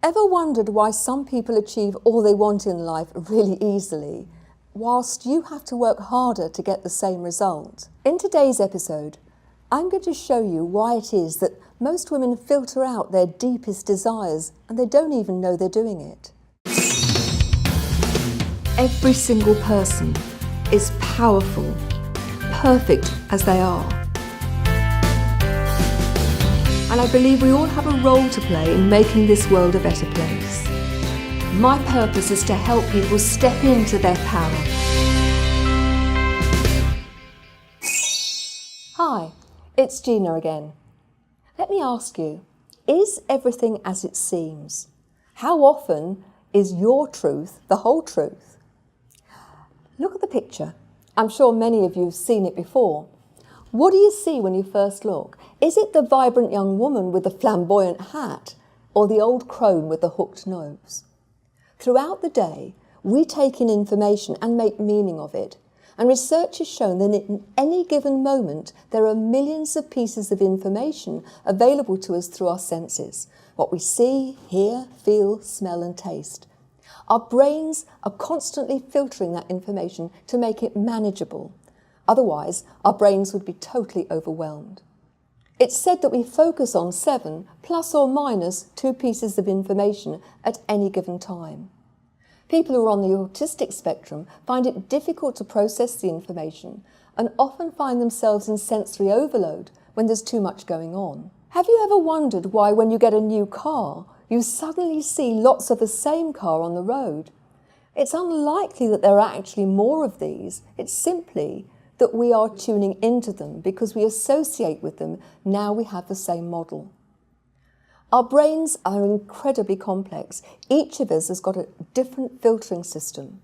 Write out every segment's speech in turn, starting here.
Ever wondered why some people achieve all they want in life really easily, whilst you have to work harder to get the same result? In today's episode, I'm going to show you why it is that most women filter out their deepest desires and they don't even know they're doing it. Every single person is powerful, perfect as they are. And I believe we all have a role to play in making this world a better place. My purpose is to help people step into their power. Hi, it's Gina again. Let me ask you, is everything as it seems? How often is your truth the whole truth? Look at the picture. I'm sure many of you have seen it before. What do you see when you first look? Is it the vibrant young woman with the flamboyant hat or the old crone with the hooked nose? Throughout the day, we take in information and make meaning of it. And research has shown that in any given moment, there are millions of pieces of information available to us through our senses. What we see, hear, feel, smell and taste. Our brains are constantly filtering that information to make it manageable. Otherwise, our brains would be totally overwhelmed. It's said that we focus on 7 plus or minus 2 pieces of information at any given time. People who are on the autistic spectrum find it difficult to process the information and often find themselves in sensory overload when there's too much going on. Have you ever wondered why when you get a new car, you suddenly see lots of the same car on the road? It's unlikely that there are actually more of these. It's simply that we are tuning into them because we associate with them now we have the same model. Our brains are incredibly complex. Each of us has got a different filtering system.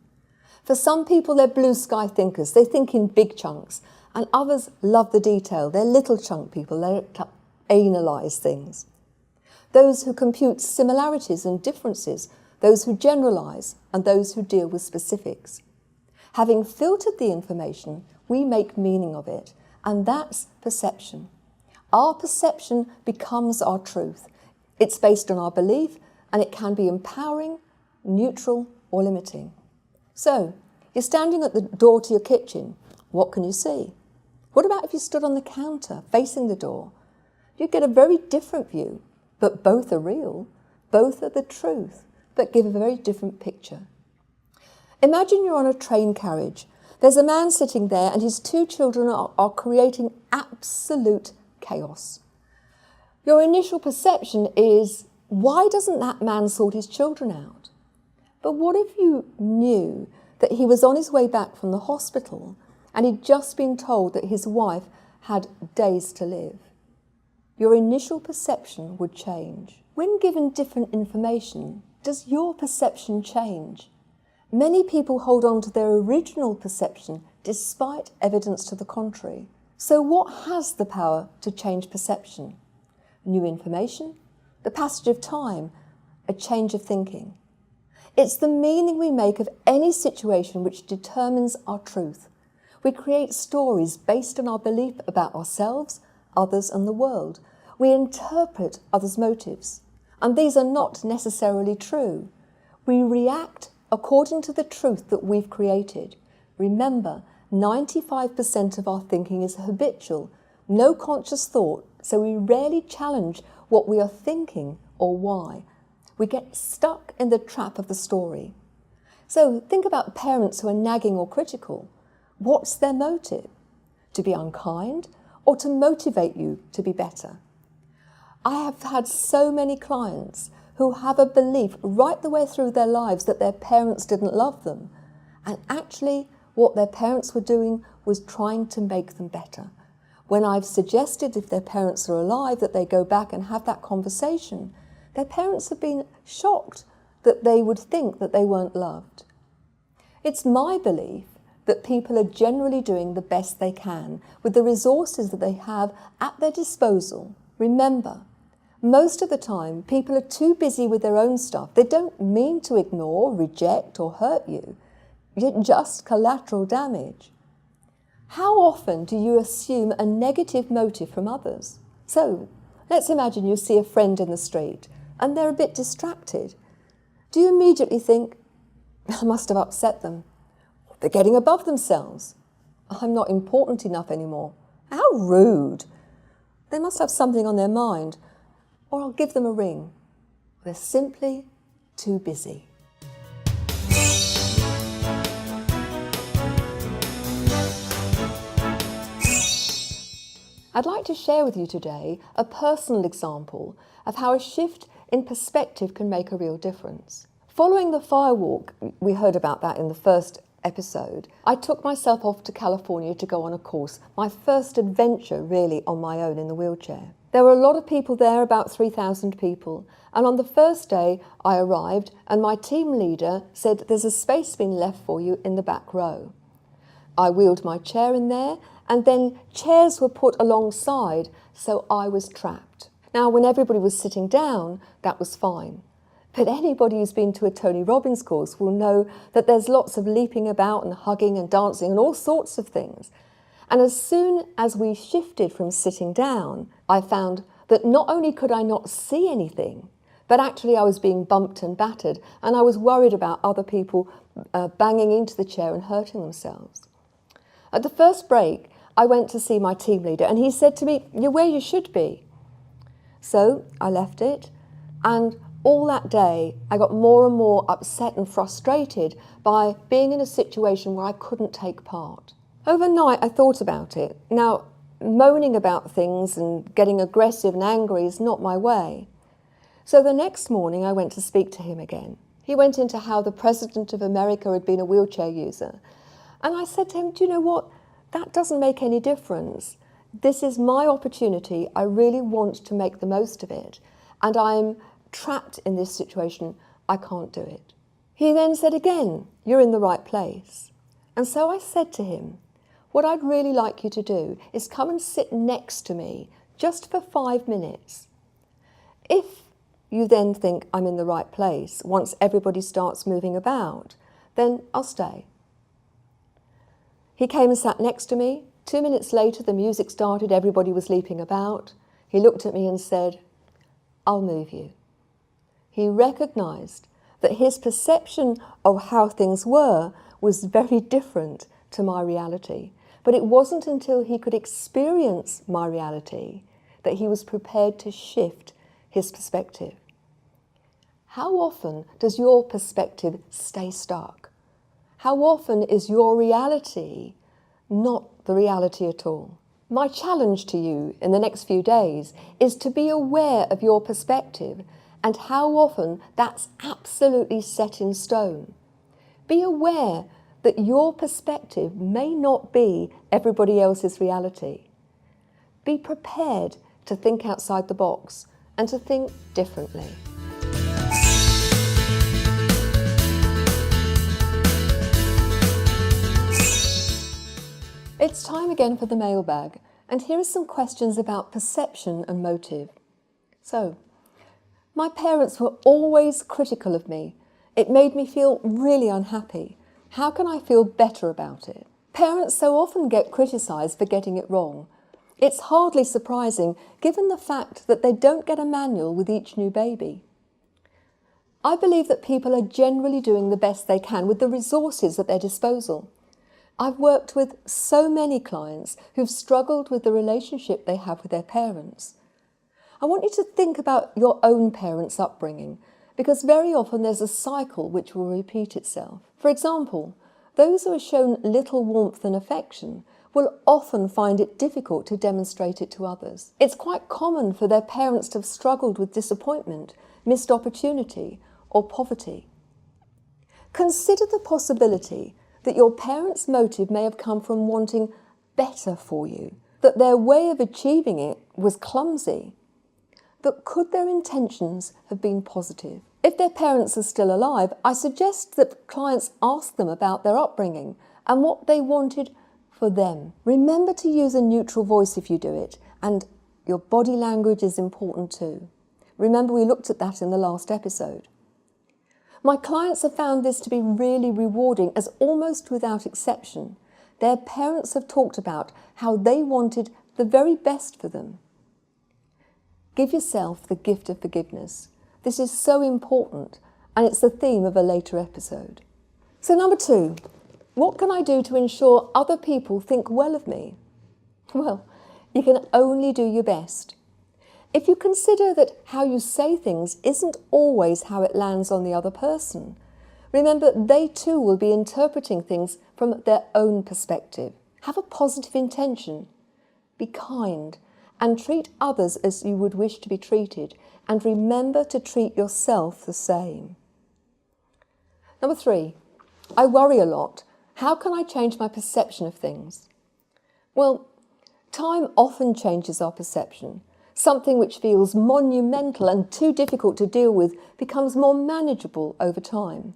For some people, they're blue sky thinkers. They think in big chunks. And others love the detail. They're little chunk people. They don't analyse things. Those who compute similarities and differences, those who generalise, and those who deal with specifics. Having filtered the information, we make meaning of it, and that's perception. Our perception becomes our truth. It's based on our belief, and it can be empowering, neutral, or limiting. So, you're standing at the door to your kitchen. What can you see? What about if you stood on the counter, facing the door? You'd get a very different view, but both are real. Both are the truth, but give a very different picture. Imagine you're on a train carriage. There's a man sitting there and his 2 children are creating absolute chaos. Your initial perception is, why doesn't that man sort his children out? But what if you knew that he was on his way back from the hospital and he'd just been told that his wife had days to live? Your initial perception would change. When given different information, does your perception change? Many people hold on to their original perception despite evidence to the contrary. So what has the power to change perception? New information, the passage of time, a change of thinking. It's the meaning we make of any situation which determines our truth. We create stories based on our belief about ourselves, others and the world. We interpret others' motives, and these are not necessarily true. We react according to the truth that we've created. Remember, 95% of our thinking is habitual, no conscious thought, so we rarely challenge what we are thinking or why. We get stuck in the trap of the story. So think about parents who are nagging or critical. What's their motive? To be unkind or to motivate you to be better? I have had so many clients who have a belief right the way through their lives that their parents didn't love them. And actually, what their parents were doing was trying to make them better. When I've suggested if their parents are alive that they go back and have that conversation, their parents have been shocked that they would think that they weren't loved. It's my belief that people are generally doing the best they can with the resources that they have at their disposal. Remember, most of the time, people are too busy with their own stuff. They don't mean to ignore, reject, or hurt you. You're just collateral damage. How often do you assume a negative motive from others? So, let's imagine you see a friend in the street and they're a bit distracted, do you immediately think, I must have upset them? They're getting above themselves. I'm not important enough anymore. How rude. They must have something on their mind, or I'll give them a ring. They're simply too busy. I'd like to share with you today a personal example of how a shift in perspective can make a real difference. Following the firewalk, we heard about that in the first episode, I took myself off to California to go on a course, my first adventure really on my own in the wheelchair. There were a lot of people there, about 3,000 people, and on the first day I arrived and my team leader said, there's a space been left for you in the back row. I wheeled my chair in there, and then chairs were put alongside, so I was trapped. Now, when everybody was sitting down, that was fine. But anybody who's been to a Tony Robbins course will know that there's lots of leaping about and hugging and dancing and all sorts of things. And as soon as we shifted from sitting down, I found that not only could I not see anything, but actually I was being bumped and battered, and I was worried about other people banging into the chair and hurting themselves. At the first break, I went to see my team leader, and he said to me, "You're where you should be." So I left it, and all that day I got more and more upset and frustrated by being in a situation where I couldn't take part. Overnight I thought about it. Now, moaning about things and getting aggressive and angry is not my way. So the next morning I went to speak to him again. He went into how the President of America had been a wheelchair user. And I said to him, do you know what? That doesn't make any difference. This is my opportunity. I really want to make the most of it. And I'm trapped in this situation. I can't do it. He then said again, you're in the right place. And so I said to him, what I'd really like you to do is come and sit next to me just for 5 minutes. If you then think I'm in the right place, once everybody starts moving about, then I'll stay. He came and sat next to me. 2 minutes later, the music started, everybody was leaping about. He looked at me and said, I'll move you. He recognised that his perception of how things were was very different to my reality. But it wasn't until he could experience my reality that he was prepared to shift his perspective. How often does your perspective stay stuck? How often is your reality not the reality at all? My challenge to you in the next few days is to be aware of your perspective and how often that's absolutely set in stone. Be aware that your perspective may not be everybody else's reality. Be prepared to think outside the box and to think differently. It's time again for the mailbag, and here are some questions about perception and motive. So, my parents were always critical of me. It made me feel really unhappy. How can I feel better about it? Parents so often get criticised for getting it wrong. It's hardly surprising, given the fact that they don't get a manual with each new baby. I believe that people are generally doing the best they can with the resources at their disposal. I've worked with so many clients who've struggled with the relationship they have with their parents. I want you to think about your own parents' upbringing, because very often there's a cycle which will repeat itself. For example, those who are shown little warmth and affection will often find it difficult to demonstrate it to others. It's quite common for their parents to have struggled with disappointment, missed opportunity, or poverty. Consider the possibility that your parents' motive may have come from wanting better for you, that their way of achieving it was clumsy. But could their intentions have been positive? If their parents are still alive, I suggest that clients ask them about their upbringing and what they wanted for them. Remember to use a neutral voice if you do it, and your body language is important too. Remember, we looked at that in the last episode. My clients have found this to be really rewarding, as almost without exception, their parents have talked about how they wanted the very best for them. Give yourself the gift of forgiveness. This is so important, and it's the theme of a later episode. So number 2, what can I do to ensure other people think well of me? Well, you can only do your best. If you consider that how you say things isn't always how it lands on the other person, remember they too will be interpreting things from their own perspective. Have a positive intention. Be kind and treat others as you would wish to be treated, and remember to treat yourself the same. Number 3, I worry a lot. How can I change my perception of things? Well, time often changes our perception. Something which feels monumental and too difficult to deal with becomes more manageable over time.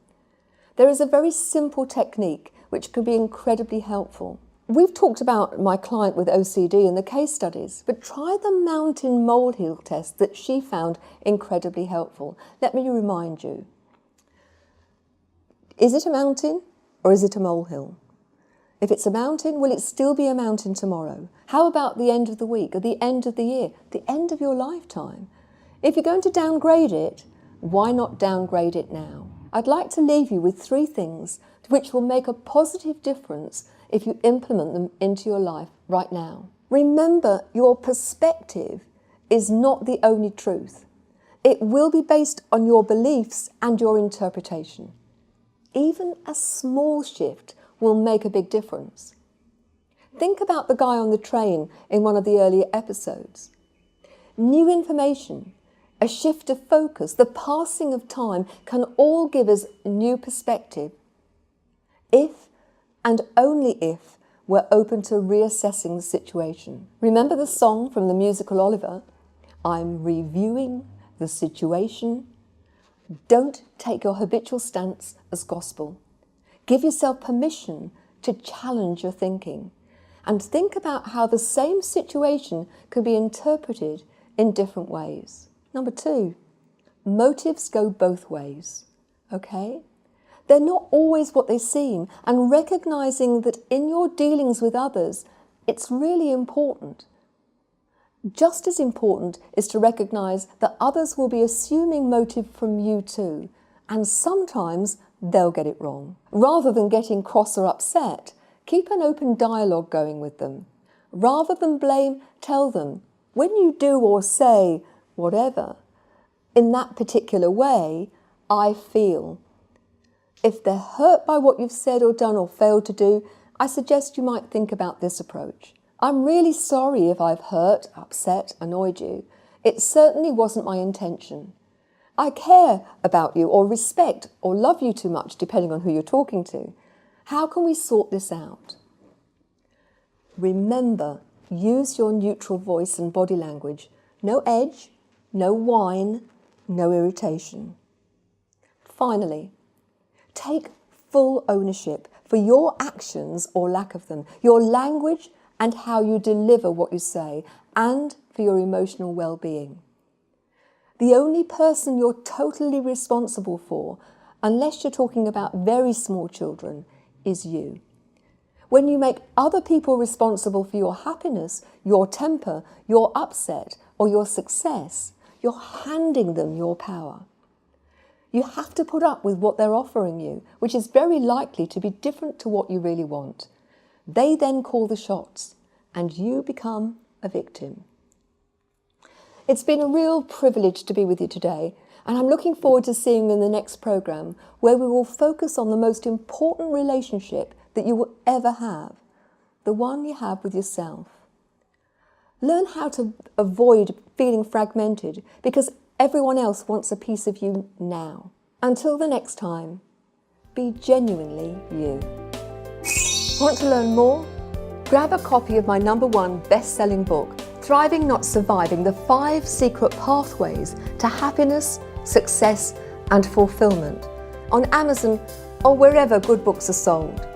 There is a very simple technique which can be incredibly helpful. We've talked about my client with OCD in the case studies, but try the mountain molehill test that she found incredibly helpful. Let me remind you. Is it a mountain or is it a molehill? If it's a mountain, will it still be a mountain tomorrow? How about the end of the week, or the end of the year, the end of your lifetime? If you're going to downgrade it, why not downgrade it now? I'd like to leave you with 3 things which will make a positive difference if you implement them into your life right now. Remember, your perspective is not the only truth. It will be based on your beliefs and your interpretation. Even a small shift will make a big difference. Think about the guy on the train in one of the earlier episodes. New information, a shift of focus, the passing of time can all give us new perspective. If and only if we're open to reassessing the situation. Remember the song from the musical Oliver? I'm reviewing the situation. Don't take your habitual stance as gospel. Give yourself permission to challenge your thinking, and think about how the same situation can be interpreted in different ways. Number 2, motives go both ways, okay? They're not always what they seem, and recognizing that in your dealings with others, it's really important. Just as important is to recognize that others will be assuming motive from you too, and sometimes they'll get it wrong. Rather than getting cross or upset, keep an open dialogue going with them. Rather than blame, tell them, when you do or say whatever, in that particular way, I feel. If they're hurt by what you've said or done or failed to do, I suggest you might think about this approach. I'm really sorry if I've hurt, upset, annoyed you. It certainly wasn't my intention. I care about you or respect or love you too much, depending on who you're talking to. How can we sort this out? Remember, use your neutral voice and body language. No edge, no whine, no irritation. Finally, take full ownership for your actions or lack of them, your language and how you deliver what you say, and for your emotional well-being. The only person you're totally responsible for, unless you're talking about very small children, is you. When you make other people responsible for your happiness, your temper, your upset, or your success, you're handing them your power. You have to put up with what they're offering you, which is very likely to be different to what you really want. They then call the shots, and you become a victim. It's been a real privilege to be with you today, and I'm looking forward to seeing you in the next programme, where we will focus on the most important relationship that you will ever have, the one you have with yourself. Learn how to avoid feeling fragmented, because everyone else wants a piece of you now. Until the next time, be genuinely you. Want to learn more? Grab a copy of my #1 best-selling book, Thriving Not Surviving, the 5 Secret Pathways to Happiness, Success and Fulfillment, on Amazon or wherever good books are sold.